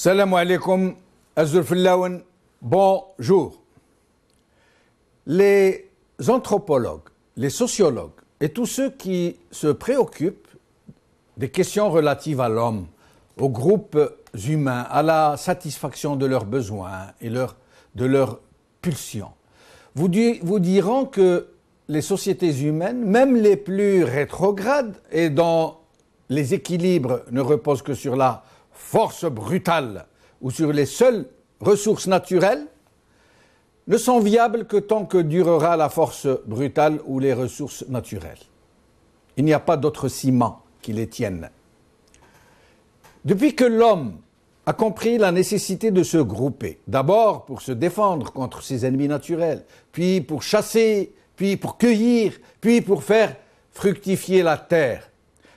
Salam alaikum, Azulfillaoun, bonjour. Les anthropologues, les sociologues et tous ceux qui se préoccupent des questions relatives à l'homme, aux groupes humains, à la satisfaction de leurs besoins et de leurs pulsions, vous diront que les sociétés humaines, même les plus rétrogrades et dont les équilibres ne reposent que sur la force brutale ou sur les seules ressources naturelles, ne sont viables que tant que durera la force brutale ou les ressources naturelles. Il n'y a pas d'autre ciment qui les tienne. Depuis que l'homme a compris la nécessité de se grouper, d'abord pour se défendre contre ses ennemis naturels, puis pour chasser, puis pour cueillir, puis pour faire fructifier la terre,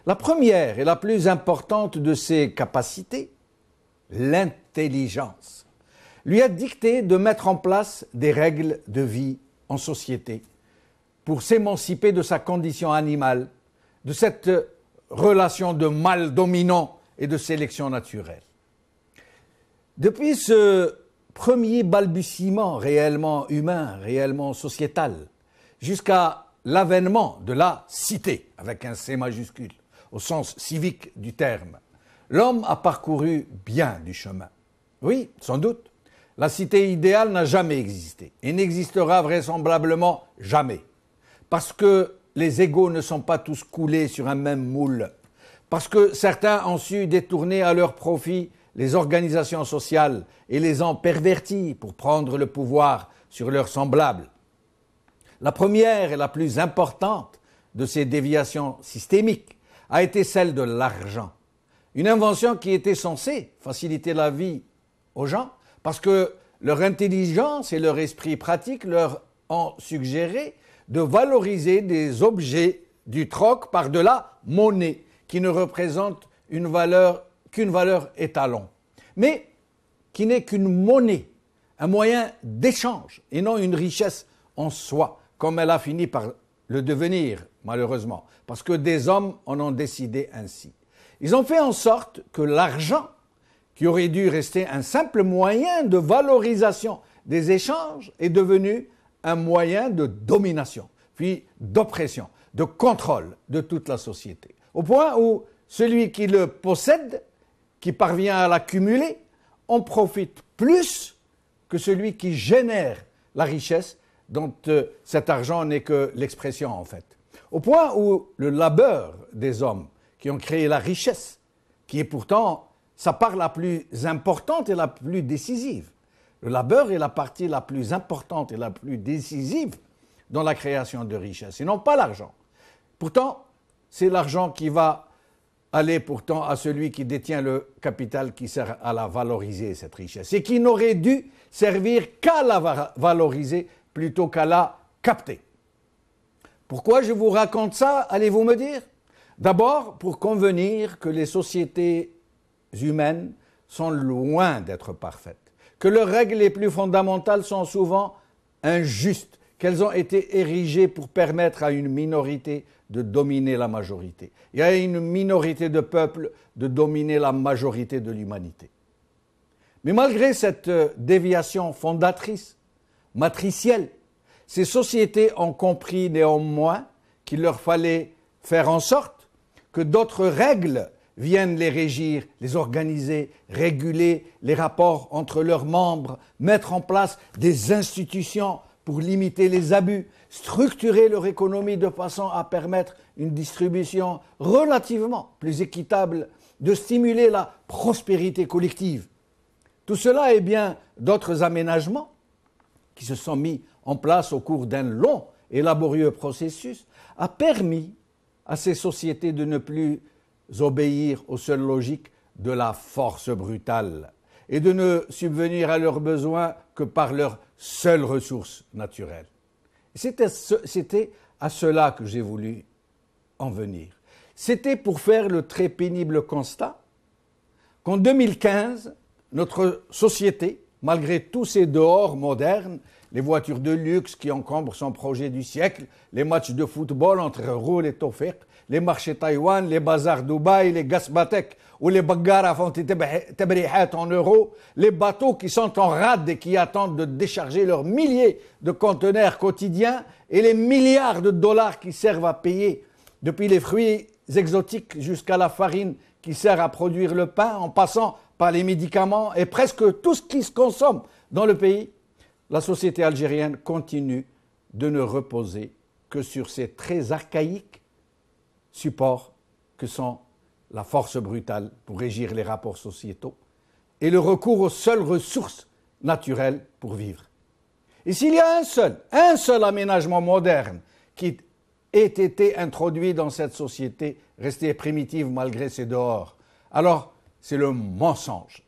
la première et la plus importante de ses capacités, l'intelligence, lui a dicté de mettre en place des règles de vie en société pour s'émanciper de sa condition animale, de cette relation de mâle dominant et de sélection naturelle. Depuis ce premier balbutiement réellement humain, réellement sociétal, jusqu'à l'avènement de la cité, avec un C majuscule, au sens civique du terme, l'homme a parcouru bien du chemin. Oui, sans doute. La cité idéale n'a jamais existé et n'existera vraisemblablement jamais. Parce que les égaux ne sont pas tous coulés sur un même moule. Parce que certains ont su détourner à leur profit les organisations sociales et les ont pervertis pour prendre le pouvoir sur leurs semblables. La première et la plus importante de ces déviations systémiques a été celle de l'argent. Une invention qui était censée faciliter la vie aux gens parce que leur intelligence et leur esprit pratique leur ont suggéré de valoriser des objets du troc par de la monnaie qui ne représente qu'une valeur étalon, mais qui n'est qu'une monnaie, un moyen d'échange et non une richesse en soi, comme elle a fini par le devenir, malheureusement, parce que des hommes en ont décidé ainsi. Ils ont fait en sorte que l'argent, qui aurait dû rester un simple moyen de valorisation des échanges, est devenu un moyen de domination, puis d'oppression, de contrôle de toute la société. Au point où celui qui le possède, qui parvient à l'accumuler, en profite plus que celui qui génère la richesse dont cet argent n'est que l'expression en fait. Au point où le labeur des hommes qui ont créé la richesse, qui est pourtant sa part la plus importante et la plus décisive. Le labeur est la partie la plus importante et la plus décisive dans la création de richesse, et non pas l'argent. Pourtant, c'est l'argent qui va aller pourtant à celui qui détient le capital qui sert à la valoriser, cette richesse, et qui n'aurait dû servir qu'à la valoriser plutôt qu'à la capter. Pourquoi je vous raconte ça, allez-vous me dire? D'abord, pour convenir que les sociétés humaines sont loin d'être parfaites, que leurs règles les plus fondamentales sont souvent injustes, qu'elles ont été érigées pour permettre à une minorité de dominer la majorité, et à une minorité de peuples de dominer la majorité de l'humanité. Mais malgré cette déviation fondatrice, matricielle, ces sociétés ont compris néanmoins qu'il leur fallait faire en sorte que d'autres règles viennent les régir, les organiser, réguler les rapports entre leurs membres, mettre en place des institutions pour limiter les abus, structurer leur économie de façon à permettre une distribution relativement plus équitable, de stimuler la prospérité collective. Tout cela et bien d'autres aménagements qui se sont mis en place au cours d'un long et laborieux processus a permis à ces sociétés de ne plus obéir aux seules logiques de la force brutale et de ne subvenir à leurs besoins que par leurs seules ressources naturelles. C'était à cela que j'ai voulu en venir. C'était pour faire le très pénible constat qu'en 2015, notre société malgré tous ces dehors modernes, les voitures de luxe qui encombrent son projet du siècle, les matchs de football entre Roul et Tawfiq, les marchés Taïwan, les bazars Dubaï, les gasbatek où les bagarres font tabrihat en euros, les bateaux qui sont en rade et qui attendent de décharger leurs milliers de conteneurs quotidiens et les milliards de dollars qui servent à payer, depuis les fruits exotiques jusqu'à la farine qui sert à produire le pain, en passant par les médicaments et presque tout ce qui se consomme dans le pays, la société algérienne continue de ne reposer que sur ces très archaïques supports que sont la force brutale pour régir les rapports sociétaux et le recours aux seules ressources naturelles pour vivre. Et s'il y a un seul aménagement moderne qui ait été introduit dans cette société restée primitive malgré ses dehors, alors c'est le mensonge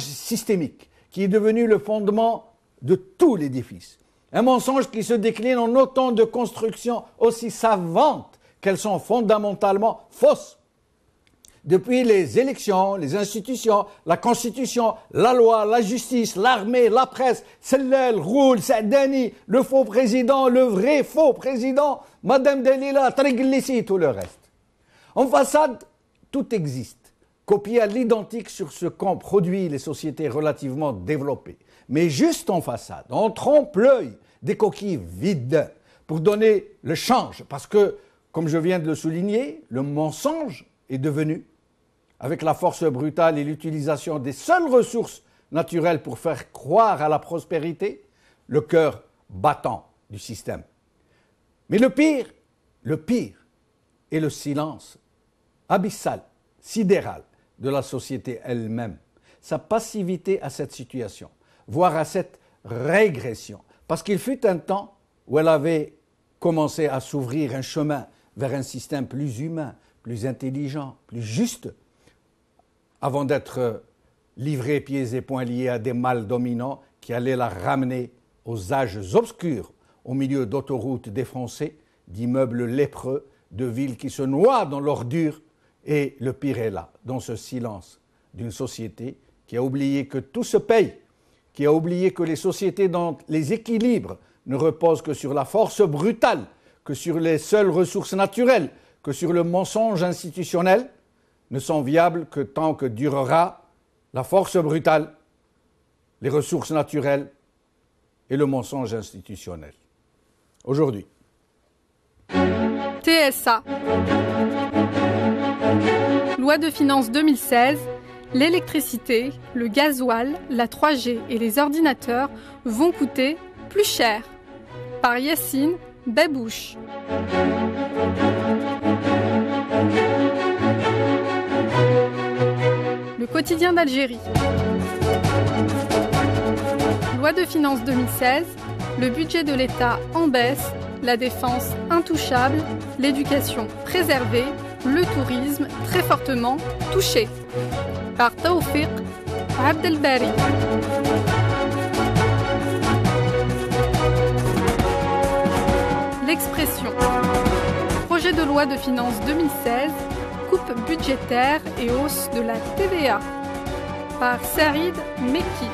systémique qui est devenu le fondement de tout l'édifice. Un mensonge qui se décline en autant de constructions aussi savantes qu'elles sont fondamentalement fausses. Depuis les élections, les institutions, la constitution, la loi, la justice, l'armée, la presse, Sellel, Roul, Saadani, le faux président, le vrai faux président, Madame Dalila, Triglissi, tout le reste. En façade, tout existe, copié à l'identique sur ce qu'ont produit les sociétés relativement développées. Mais juste en façade, on trompe l'œil des coquilles vides pour donner le change. Parce que, comme je viens de le souligner, le mensonge est devenu, avec la force brutale et l'utilisation des seules ressources naturelles pour faire croire à la prospérité, le cœur battant du système. Mais le pire est le silence abyssal, sidéral de la société elle-même, sa passivité à cette situation, voire à cette régression. Parce qu'il fut un temps où elle avait commencé à s'ouvrir un chemin vers un système plus humain, plus intelligent, plus juste, avant d'être livrée pieds et poings liés à des mâles dominants qui allaient la ramener aux âges obscurs, au milieu d'autoroutes défoncées, d'immeubles lépreux, de villes qui se noient dans l'ordure. Et le pire est là, dans ce silence d'une société qui a oublié que tout se paye, qui a oublié que les sociétés dont les équilibres ne reposent que sur la force brutale, que sur les seules ressources naturelles, que sur le mensonge institutionnel, ne sont viables que tant que durera la force brutale, les ressources naturelles et le mensonge institutionnel. Aujourd'hui. TSA. Loi de finances 2016, l'électricité, le gasoil, la 3G et les ordinateurs vont coûter plus cher. Par Yassine Bebouche. Le quotidien d'Algérie. Loi de finances 2016, le budget de l'État en baisse, la défense intouchable, l'éducation préservée, le tourisme très fortement touché. Par Tawfiq Abdelbari. L'expression. Projet de loi de finances 2016, coupe budgétaire et hausse de la TVA. Par Saïd Mekki.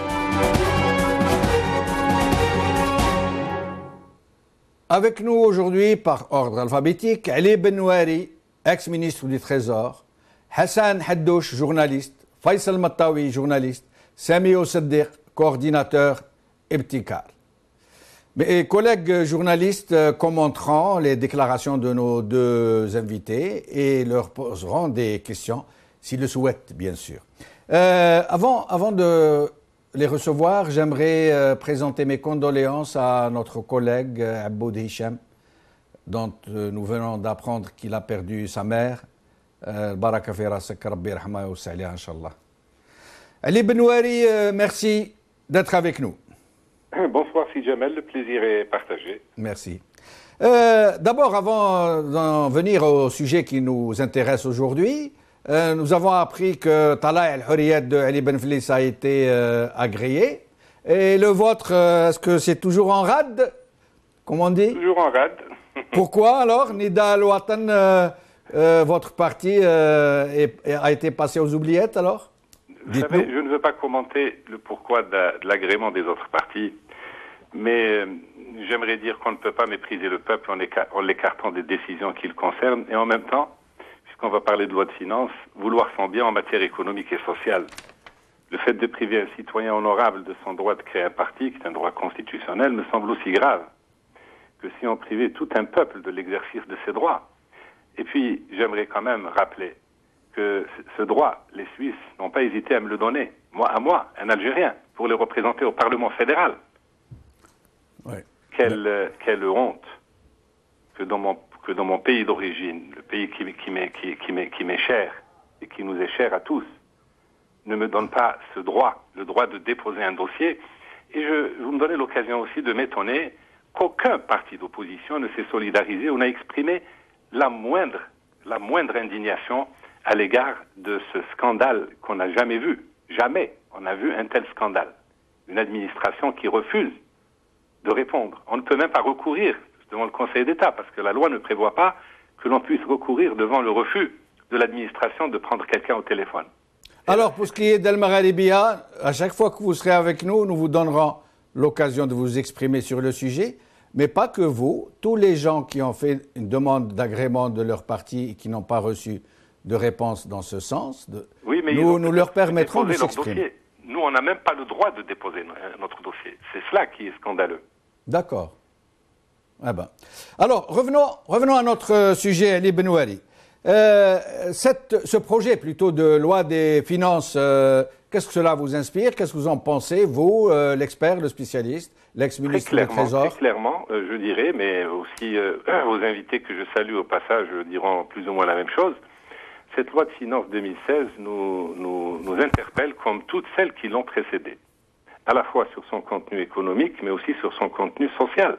Avec nous aujourd'hui, par ordre alphabétique, Ali Benouari, ex-ministre du Trésor, Hassan Haddouche, journaliste, Faisal Mattawi, journaliste, Sami Osaddiq, coordinateur Ibtikar. Mes collègues journalistes commenteront les déclarations de nos deux invités et leur poseront des questions, s'ils le souhaitent, bien sûr. Avant de les recevoir, j'aimerais présenter mes condoléances à notre collègue Aboud Hicham, dont nous venons d'apprendre qu'il a perdu sa mère. Baraka fi rasak, Rabbi rahma wa sa'liha, Inch'Allah. Ali Benouari, merci d'être avec nous. Bonsoir Si Jamel, le plaisir est partagé. Merci. D'abord, avant d'en venir au sujet qui nous intéresse aujourd'hui, nous avons appris que Tala el-Hurriyat de Ali Benflis a été agréé. Et le vôtre, est-ce que c'est toujours en rade, comme on dit? Toujours en rade. Pourquoi alors Nida al-Watan, votre parti a été passé aux oubliettes alors? Vous savez, je ne veux pas commenter le pourquoi de l'agrément des autres partis, mais j'aimerais dire qu'on ne peut pas mépriser le peuple en l'écartant des décisions qui le concernent, et en même temps, puisqu'on va parler de loi de finances, vouloir son bien en matière économique et sociale. Le fait de priver un citoyen honorable de son droit de créer un parti, qui est un droit constitutionnel, me semble aussi grave que si on privait tout un peuple de l'exercice de ses droits. Et puis, j'aimerais quand même rappeler que ce droit, les Suisses n'ont pas hésité à me le donner, à moi, un Algérien, pour le représenter au Parlement fédéral. Ouais. Quelle honte que dans mon pays d'origine, le pays qui m'est cher et qui nous est cher à tous, ne me donne pas ce droit, le droit de déposer un dossier. Et vous me donnez l'occasion aussi de m'étonner qu'aucun parti d'opposition ne s'est solidarisé ou n'a exprimé la moindre indignation à l'égard de ce scandale qu'on n'a jamais vu. Jamais on n'a vu un tel scandale. Une administration qui refuse de répondre. On ne peut même pas recourir devant le Conseil d'État parce que la loi ne prévoit pas que l'on puisse recourir devant le refus de l'administration de prendre quelqu'un au téléphone. Alors, pour ce qui est d'El Magharibia, à chaque fois que vous serez avec nous, nous vous donnerons l'occasion de vous exprimer sur le sujet, mais pas que vous, tous les gens qui ont fait une demande d'agrément de leur parti et qui n'ont pas reçu de réponse dans ce sens, nous leur permettrons de s'exprimer. Nous, on n'a même pas le droit de déposer notre dossier. C'est cela qui est scandaleux. D'accord. Ah ben. Alors, revenons à notre sujet, Ali Benouari. Ce projet plutôt de loi des finances, qu'est-ce que cela vous inspire? Qu'est-ce que vous en pensez, vous, l'expert, le spécialiste, l'ex-ministre du Trésor? Très clairement, je dirais, mais aussi aux invités que je salue au passage diront plus ou moins la même chose. Cette loi de finances 2016 nous interpelle comme toutes celles qui l'ont précédée, à la fois sur son contenu économique, mais aussi sur son contenu social.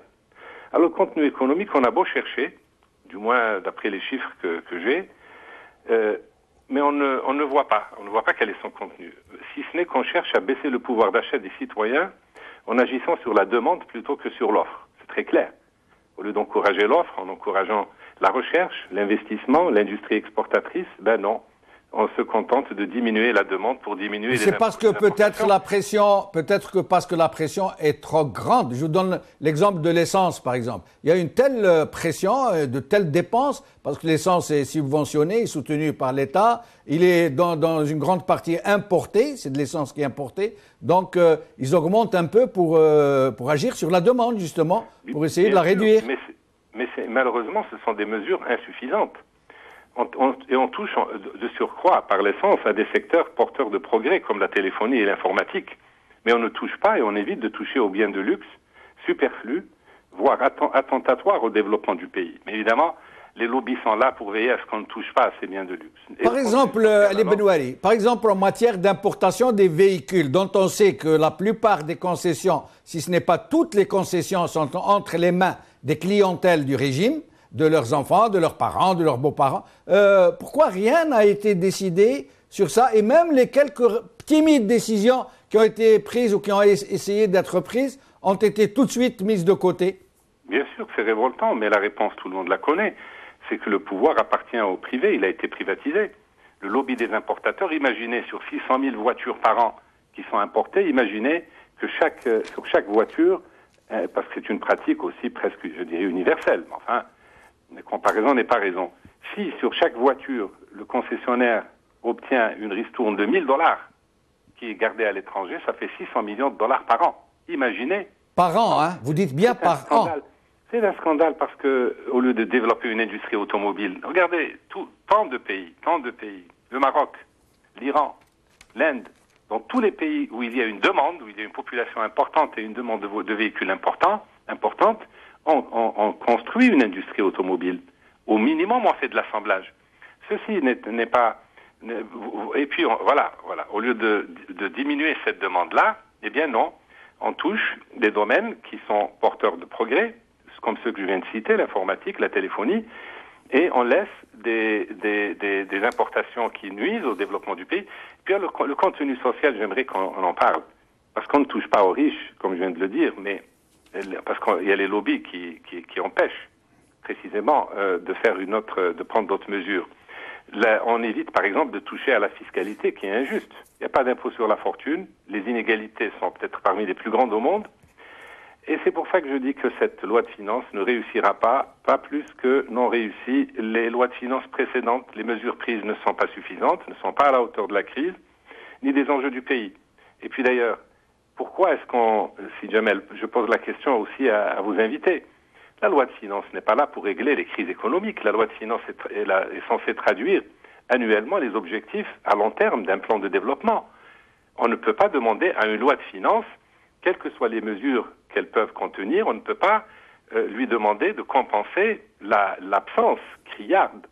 Alors, le contenu économique, on a beau chercher, du moins d'après les chiffres que j'ai, mais on ne voit pas quel est son contenu. Si ce n'est qu'on cherche à baisser le pouvoir d'achat des citoyens en agissant sur la demande plutôt que sur l'offre. C'est très clair. Au lieu d'encourager l'offre, en encourageant la recherche, l'investissement, l'industrie exportatrice, ben non. On se contente de diminuer la demande pour diminuer les C'est parce que peut-être parce que la pression est trop grande. Je vous donne l'exemple de l'essence, par exemple. Il y a une telle pression, de telles dépenses, parce que l'essence est subventionnée, soutenue par l'État. Il est dans une grande partie importé, c'est de l'essence qui est importée. Donc, ils augmentent un peu pour agir sur la demande, justement, pour essayer de la réduire. Mais malheureusement, ce sont des mesures insuffisantes. On touche de surcroît, par l'essence, à des secteurs porteurs de progrès, comme la téléphonie et l'informatique. Mais on ne touche pas et on évite de toucher aux biens de luxe, superflus, voire attentatoires au développement du pays. Mais évidemment, les lobbies sont là pour veiller à ce qu'on ne touche pas à ces biens de luxe. Par exemple, Ali Benouari, en matière d'importation des véhicules, dont on sait que la plupart des concessions, si ce n'est pas toutes les concessions, sont entre les mains des clientèles du régime, de leurs enfants, de leurs parents, de leurs beaux-parents. Pourquoi rien n'a été décidé sur ça? Et même les quelques timides décisions qui ont été prises ou qui ont essayé d'être prises ont été tout de suite mises de côté. Bien sûr que c'est révoltant, mais la réponse, tout le monde la connaît. C'est que le pouvoir appartient au privé, il a été privatisé. Le lobby des importateurs, imaginez sur 600 000 voitures par an qui sont importées, imaginez que sur chaque voiture, parce que c'est une pratique aussi presque, je dirais, universelle, mais enfin, comparaison n'est pas raison. Si sur chaque voiture, le concessionnaire obtient une ristourne de $1 000 qui est gardée à l'étranger, ça fait 600 millions de dollars par an. Imaginez. Par an, hein? Vous dites bien par an. C'est un scandale parce que, au lieu de développer une industrie automobile, regardez, tant de pays, le Maroc, l'Iran, l'Inde, dans tous les pays où il y a une demande, où il y a une population importante et une demande de véhicules importante, on construit une industrie automobile. Au minimum, on fait de l'assemblage. Ceci n'est pas... Et puis, voilà. Au lieu de diminuer cette demande-là, eh bien non, on touche des domaines qui sont porteurs de progrès, comme ceux que je viens de citer, l'informatique, la téléphonie, et on laisse des importations qui nuisent au développement du pays. Puis le contenu social, j'aimerais qu'on en parle, parce qu'on ne touche pas aux riches, comme je viens de le dire, mais parce qu'il y a les lobbies qui empêchent précisément de prendre d'autres mesures. Là, on évite, par exemple, de toucher à la fiscalité qui est injuste. Il n'y a pas d'impôt sur la fortune, les inégalités sont peut-être parmi les plus grandes au monde, et c'est pour ça que je dis que cette loi de finances ne réussira pas plus que n'ont réussi les lois de finances précédentes. Les mesures prises ne sont pas suffisantes, ne sont pas à la hauteur de la crise, ni des enjeux du pays. Et puis d'ailleurs, pourquoi est-ce si Jamel, je pose la question aussi à vos invités, la loi de finances n'est pas là pour régler les crises économiques. La loi de finances est censée traduire annuellement les objectifs à long terme d'un plan de développement. On ne peut pas demander à une loi de finances, quelles que soient les mesures qu'elles peuvent contenir, on ne peut pas lui demander de compenser l'absence criarde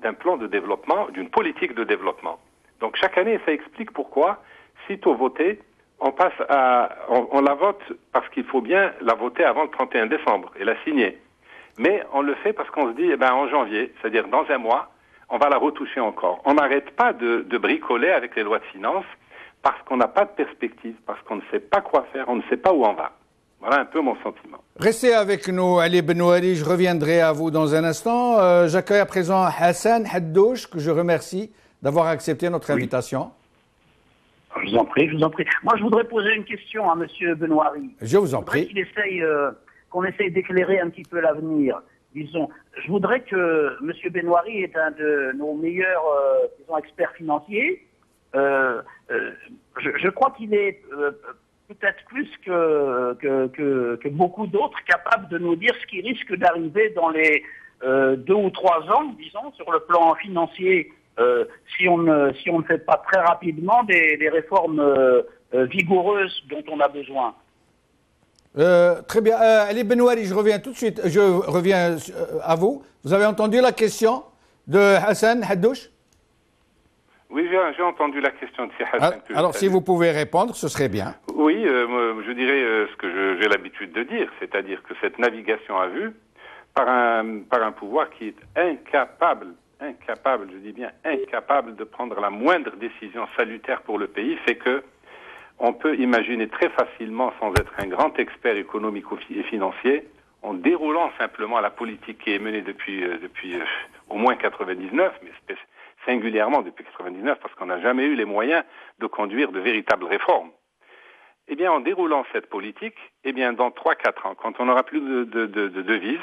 d'un plan de développement, d'une politique de développement. Donc chaque année, ça explique pourquoi, sitôt votée, on la vote parce qu'il faut bien la voter avant le 31 décembre et la signer. Mais on le fait parce qu'on se dit, en janvier, c'est-à-dire dans un mois, on va la retoucher encore. On n'arrête pas de bricoler avec les lois de finances parce qu'on n'a pas de perspective, parce qu'on ne sait pas quoi faire, on ne sait pas où on va. Voilà un peu mon sentiment. Restez avec nous, Ali Benouari, je reviendrai à vous dans un instant. J'accueille à présent Hassan Haddouche, que je remercie d'avoir accepté notre invitation. Je vous en prie, je vous en prie. Moi, je voudrais poser une question à M. Benouari. Je vous en prie. Qu'on essaye d'éclairer un petit peu l'avenir. Disons, je voudrais que M. Benouari est un de nos meilleurs experts financiers. Je crois qu'il est peut-être plus que beaucoup d'autres capables de nous dire ce qui risque d'arriver dans les 2 ou 3 ans, disons, sur le plan financier, si on ne fait pas très rapidement des réformes vigoureuses dont on a besoin. Très bien. Ali Benouari, je reviens tout de suite. Je reviens à vous. Vous avez entendu la question de Hassan Haddouche? Oui, j'ai entendu la question de Hassan. Alors, si vous pouvez répondre, ce serait bien. Oui, je dirais ce que j'ai l'habitude de dire, c'est-à-dire que cette navigation à vue, par un pouvoir qui est incapable, je dis bien incapable de prendre la moindre décision salutaire pour le pays, fait que on peut imaginer très facilement, sans être un grand expert économique et financier, en déroulant simplement la politique qui est menée depuis au moins 99, mais singulièrement depuis 99, parce qu'on n'a jamais eu les moyens de conduire de véritables réformes. Eh bien, en déroulant cette politique, eh bien, dans 3-4 ans, quand on n'aura plus de devises,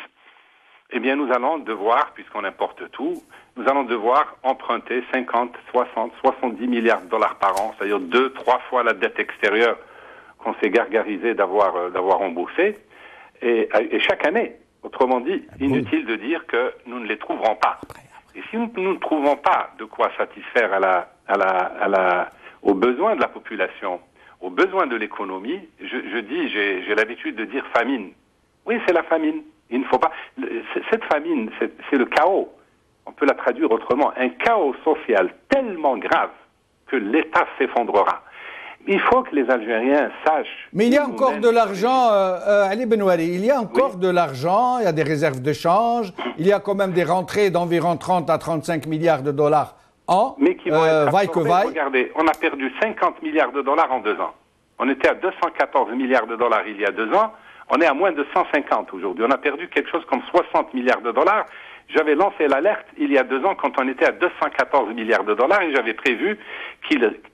eh bien, nous allons devoir, puisqu'on importe tout, nous allons devoir emprunter 50, 60, 70 milliards de dollars par an, c'est-à-dire 2-3 fois la dette extérieure qu'on s'est gargarisé d'avoir remboursée, et chaque année. Autrement dit, inutile de dire que nous ne les trouverons pas. Et si nous ne trouvons pas de quoi satisfaire aux besoins de la population, aux besoins de l'économie, j'ai l'habitude de dire famine. Oui, c'est la famine. Il ne faut pas. Cette famine, c'est le chaos. On peut la traduire autrement. Un chaos social tellement grave que l'État s'effondrera. Il faut que les Algériens sachent. Mais il y a encore de l'argent, Ali Benouari, il y a encore de l'argent, il y a des réserves de change, il y a quand même des rentrées d'environ 30 à 35 milliards de dollars an. Mais qui vont être absorbés. Regardez, on a perdu 50 milliards de dollars en 2 ans. On était à 214 milliards de dollars il y a 2 ans. On est à moins de 150 aujourd'hui. On a perdu quelque chose comme 60 milliards de dollars. J'avais lancé l'alerte il y a 2 ans quand on était à 214 milliards de dollars et j'avais prévu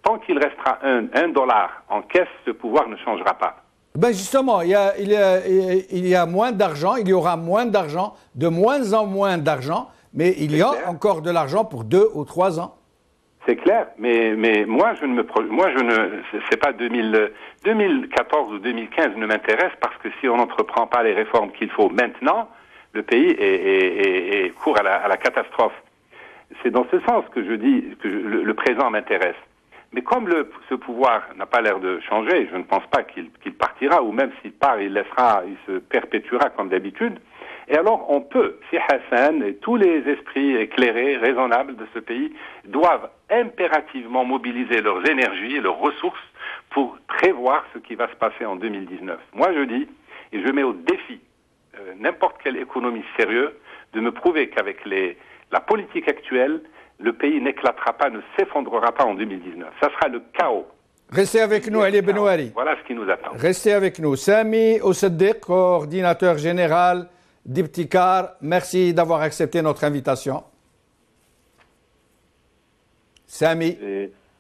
tant qu'il restera un dollar en caisse, ce pouvoir ne changera pas. Ben justement, il y a moins d'argent, il y aura moins d'argent, de moins en moins d'argent, mais il y a encore de l'argent pour 2 ou 3 ans. C'est clair, mais moi c'est pas 2014 ou 2015 ne m'intéresse parce que si on n'entreprend pas les réformes qu'il faut maintenant, le pays court à la catastrophe. C'est dans ce sens que je dis que le présent m'intéresse. Mais comme ce pouvoir n'a pas l'air de changer, je ne pense pas qu'il partira, ou même s'il part, il se perpétuera comme d'habitude. Et alors on peut, si Hassan et tous les esprits éclairés, raisonnables de ce pays doivent impérativement mobiliser leurs énergies et leurs ressources pour prévoir ce qui va se passer en 2019. Moi je dis, et je mets au défi n'importe quel économiste sérieux de me prouver qu'avec la politique actuelle, le pays n'éclatera pas, ne s'effondrera pas en 2019. Ça sera le chaos. Restez avec nous, Ali Benouari. Voilà ce qui nous attend. Restez avec nous. Sami Ousseddiq, coordinateur général d'Ibtikar, merci d'avoir accepté notre invitation. Sami.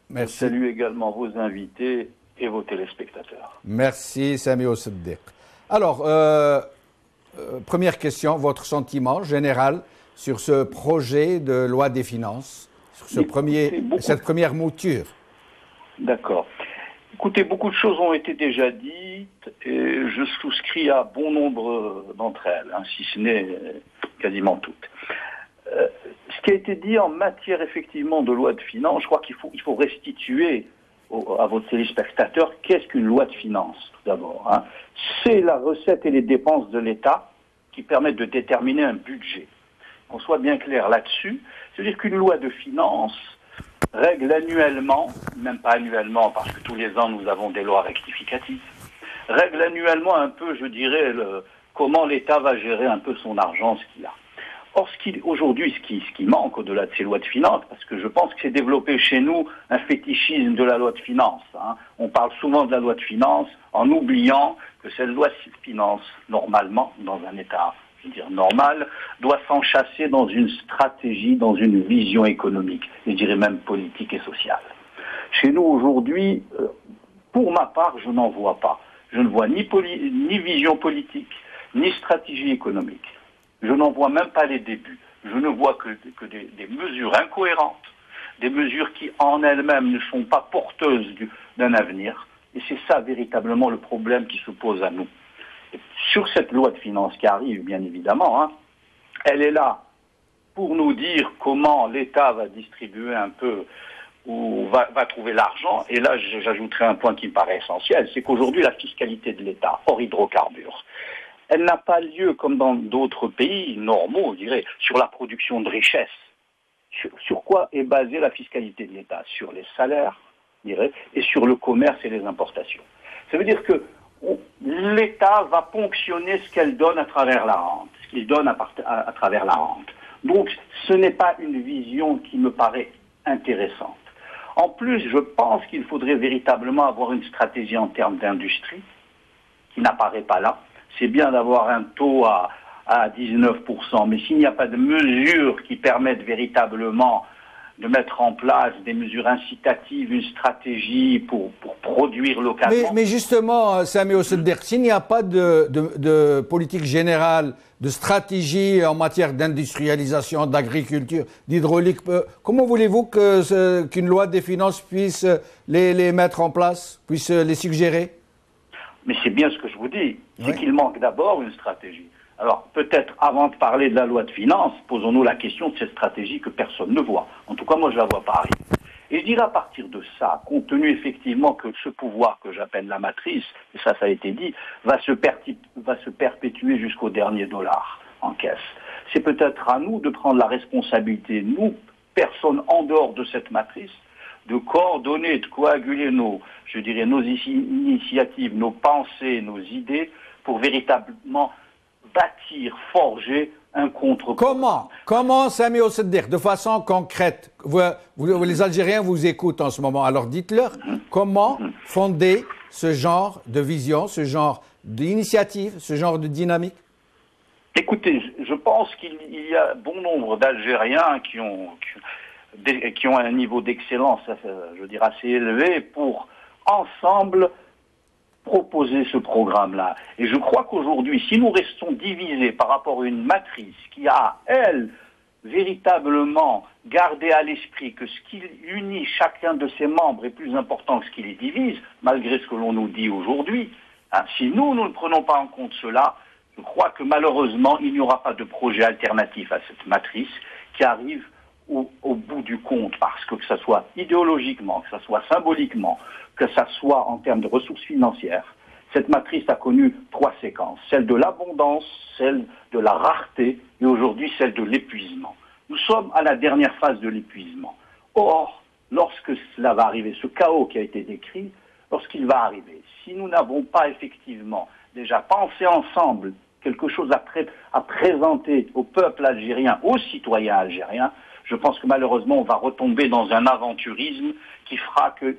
Merci. Je salue également vos invités et vos téléspectateurs. Merci, Sami Ousseddiq. Alors, première question, votre sentiment général sur ce projet de loi des finances, sur cette première mouture? D'accord. Écoutez, beaucoup de choses ont été déjà dites et je souscris à bon nombre d'entre elles, si ce n'est quasiment toutes. Ce qui a été dit en matière effectivement de loi de finances, je crois qu'il faut restituer à vos téléspectateurs qu'est-ce qu'une loi de finances, tout d'abord. C'est la recette et les dépenses de l'État qui permettent de déterminer un budget. Qu'on soit bien clair là-dessus, c'est-à-dire qu'une loi de finances règle annuellement, même pas annuellement parce que tous les ans nous avons des lois rectificatives, règle annuellement un peu, je dirais, comment l'État va gérer un peu son argent, ce qu'il a. Or, aujourd'hui, ce qui manque au-delà de ces lois de finances, parce que je pense que c'est développé chez nous un fétichisme de la loi de finances. On parle souvent de la loi de finances en oubliant que cette loi de finances, normalement, dans un État, je veux dire normal, doit s'enchâsser dans une stratégie, dans une vision économique, je dirais même politique et sociale. Chez nous, aujourd'hui, pour ma part, je n'en vois pas. Je ne vois ni vision politique, ni stratégie économique. Je n'en vois même pas les débuts. Je ne vois que des mesures incohérentes, des mesures qui en elles-mêmes ne sont pas porteuses d'un avenir. Et c'est ça véritablement le problème qui se pose à nous. Et sur cette loi de finances qui arrive, bien évidemment, elle est là pour nous dire comment l'État va distribuer un peu ou va trouver l'argent. Et là, j'ajouterai un point qui me paraît essentiel, c'est qu'aujourd'hui, la fiscalité de l'État, hors hydrocarbures, elle n'a pas lieu, comme dans d'autres pays normaux, je dirais, sur la production de richesses. Sur quoi est basée la fiscalité de l'État? Sur les salaires, je dirais, et sur le commerce et les importations. Ça veut dire que l'État va ponctionner ce qu'elle donne à travers la rente, ce qu'il donne à travers la rente. Donc, ce n'est pas une vision qui me paraît intéressante. En plus, je pense qu'il faudrait véritablement avoir une stratégie en termes d'industrie, qui n'apparaît pas là. C'est bien d'avoir un taux à 19%, mais s'il n'y a pas de mesures qui permettent véritablement de mettre en place des mesures incitatives, une stratégie pour produire localement. Mais justement, Sami Ousseddiq, s'il n'y a pas de politique générale, de stratégie en matière d'industrialisation, d'agriculture, d'hydraulique, comment voulez-vous qu'une loi des finances puisse les mettre en place, puisse les suggérer? Mais c'est bien ce que je vous dis, c'est qu'il manque d'abord une stratégie. Alors, peut-être avant de parler de la loi de finances, posons-nous la question de cette stratégie que personne ne voit. En tout cas, moi, je ne la vois pas arriver. Et je dirais à partir de ça, compte tenu effectivement que ce pouvoir que j'appelle la matrice, et ça a été dit, va se perpétuer jusqu'au dernier dollar en caisse. C'est peut-être à nous de prendre la responsabilité, nous, personnes en dehors de cette matrice, de coordonner, de coaguler nos initiatives, nos pensées, nos idées, pour véritablement bâtir, forger un contre-pouvoir. Comment, Sami Ousseddiq, de façon concrète, les Algériens vous écoutent en ce moment, alors dites-leur comment fonder ce genre de vision, ce genre d'initiative, ce genre de dynamique? Écoutez, je pense qu'il y a bon nombre d'Algériens qui ont un niveau d'excellence, je veux dire, assez élevé pour ensemble proposer ce programme-là. Et je crois qu'aujourd'hui, si nous restons divisés par rapport à une matrice qui a, elle, véritablement gardé à l'esprit que ce qui unit chacun de ses membres est plus important que ce qui les divise, malgré ce que l'on nous dit aujourd'hui, si nous ne prenons pas en compte cela, je crois que malheureusement, il n'y aura pas de projet alternatif à cette matrice qui arrive au bout du compte, parce que ce soit idéologiquement, que ce soit symboliquement, que ce soit en termes de ressources financières, cette matrice a connu 3 séquences. Celle de l'abondance, celle de la rareté et aujourd'hui celle de l'épuisement. Nous sommes à la dernière phase de l'épuisement. Or, lorsque cela va arriver, ce chaos qui a été décrit, lorsqu'il va arriver, si nous n'avons pas effectivement déjà pensé ensemble quelque chose à présenter au peuple algérien, aux citoyens algériens, je pense que malheureusement on va retomber dans un aventurisme qui fera que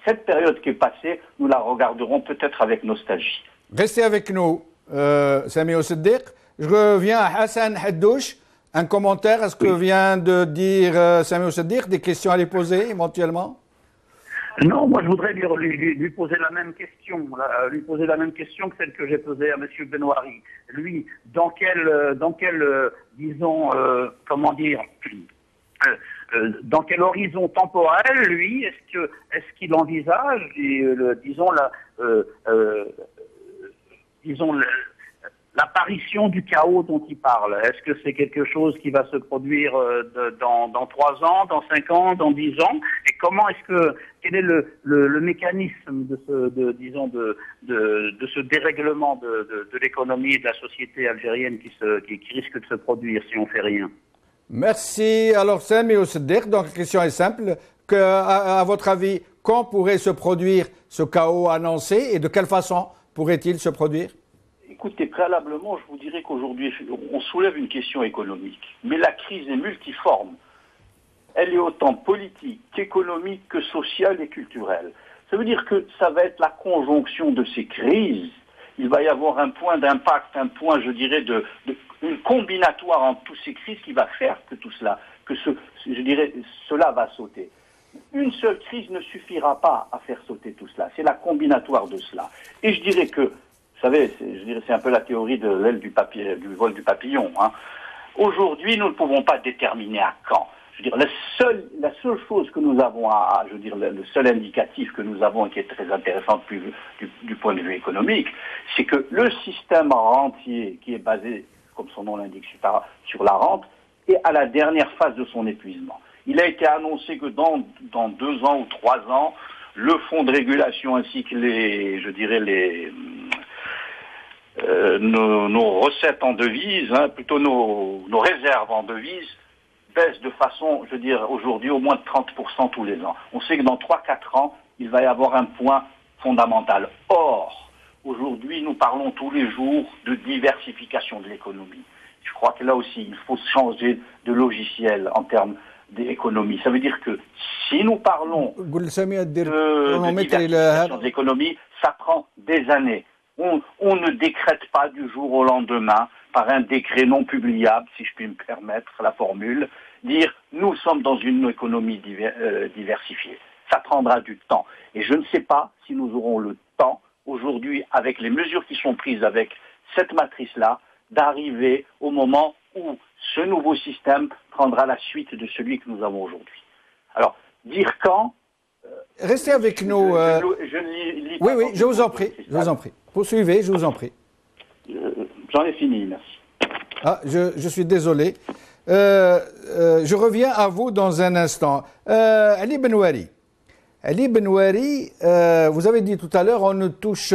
cette période qui est passée, nous la regarderons peut-être avec nostalgie. Restez avec nous, Sami Ousseddiq. Je reviens à Hassan Haddouche. Un commentaire à ce que vient de dire Sami Ousseddiq, des questions à les poser éventuellement? Non, moi je voudrais lui poser la même question, lui poser la même question que celle que j'ai posée à M. Benouari. Lui, dans quel disons, comment dire, dans quel horizon temporel, lui, est-ce qu'il envisage, disons l'apparition du chaos dont il parle? Est-ce que c'est quelque chose qui va se produire dans 3 ans, dans 5 ans, dans 10 ans? Et quel est le mécanisme de ce dérèglement de l'économie et de la société algérienne qui risque de se produire si on fait rien? Merci. Alors, Sami Oussedir, donc la question est simple. À votre avis, quand pourrait se produire ce chaos annoncé et de quelle façon pourrait-il se produire? Écoutez, préalablement, je vous dirais qu'aujourd'hui, on soulève une question économique. Mais la crise est multiforme. Elle est autant politique qu'économique que sociale et culturelle. Ça veut dire que ça va être la conjonction de ces crises. Il va y avoir un point d'impact, un point, je dirais, une combinatoire entre toutes ces crises qui va faire que tout cela, cela va sauter. Une seule crise ne suffira pas à faire sauter tout cela. C'est la combinatoire de cela. Et je dirais que, vous savez, c'est un peu la théorie de l'aile du vol du papillon. Hein. Aujourd'hui, nous ne pouvons pas déterminer à quand. Je veux dire, la seule chose que nous avons le seul indicatif que nous avons et qui est très intéressant du point de vue économique, c'est que le système rentier qui est basé, comme son nom l'indique, sur la rente, est à la dernière phase de son épuisement. Il a été annoncé que dans 2 ans ou 3 ans, le fonds de régulation ainsi que nos recettes en devises, plutôt nos réserves en devises, baissent de façon, aujourd'hui au moins de 30% tous les ans. On sait que dans 3-4 ans, il va y avoir un point fondamental. Or, aujourd'hui, nous parlons tous les jours de diversification de l'économie. Je crois que là aussi, il faut changer de logiciel en termes d'économie. Ça veut dire que si nous parlons de diversification de l'économie, ça prend des années. On ne décrète pas du jour au lendemain, par un décret non publiable, si je puis me permettre la formule, dire nous sommes dans une économie diversifiée. Ça prendra du temps. Et je ne sais pas si nous aurons le temps, aujourd'hui, avec les mesures qui sont prises avec cette matrice-là, d'arriver au moment où ce nouveau système prendra la suite de celui que nous avons aujourd'hui. Alors, dire quand... Restez avec nous. Oui, je vous en prie. Poursuivez, je vous en prie. J'en ai fini, merci. Je suis désolé. Je reviens à vous dans un instant. Ali Benouari, vous avez dit tout à l'heure, on ne touche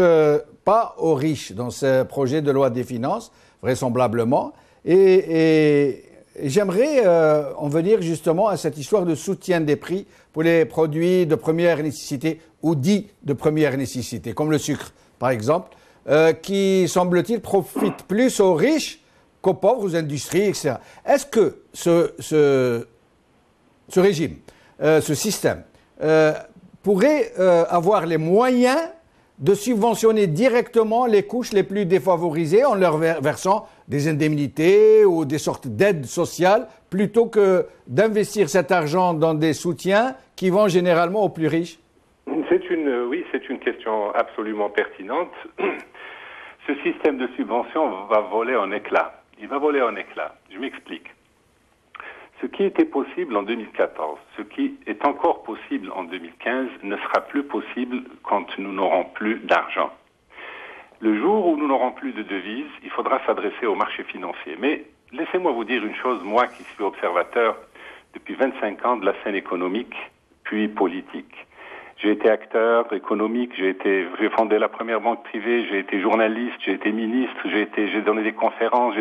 pas aux riches dans ce projet de loi des finances, vraisemblablement. Et j'aimerais en venir justement à cette histoire de soutien des prix pour les produits de première nécessité ou dits de première nécessité, comme le sucre, par exemple, qui, semble-t-il, profite plus aux riches qu'aux pauvres, aux industries, etc. Est-ce que ce régime, ce système, pourrait avoir les moyens de subventionner directement les couches les plus défavorisées en leur versant des indemnités ou des sortes d'aides sociales, plutôt que d'investir cet argent dans des soutiens qui vont généralement aux plus riches? C'est une question absolument pertinente. Ce système de subvention va voler en éclats. Il va voler en éclats. Je m'explique. Ce qui était possible en 2014, ce qui est encore possible en 2015, ne sera plus possible quand nous n'aurons plus d'argent. Le jour où nous n'aurons plus de devises, il faudra s'adresser au marché financier. Mais laissez-moi vous dire une chose, moi qui suis observateur depuis 25 ans de la scène économique, puis politique. J'ai été acteur économique, j'ai fondé la première banque privée, j'ai été journaliste, j'ai été ministre, j'ai donné des conférences,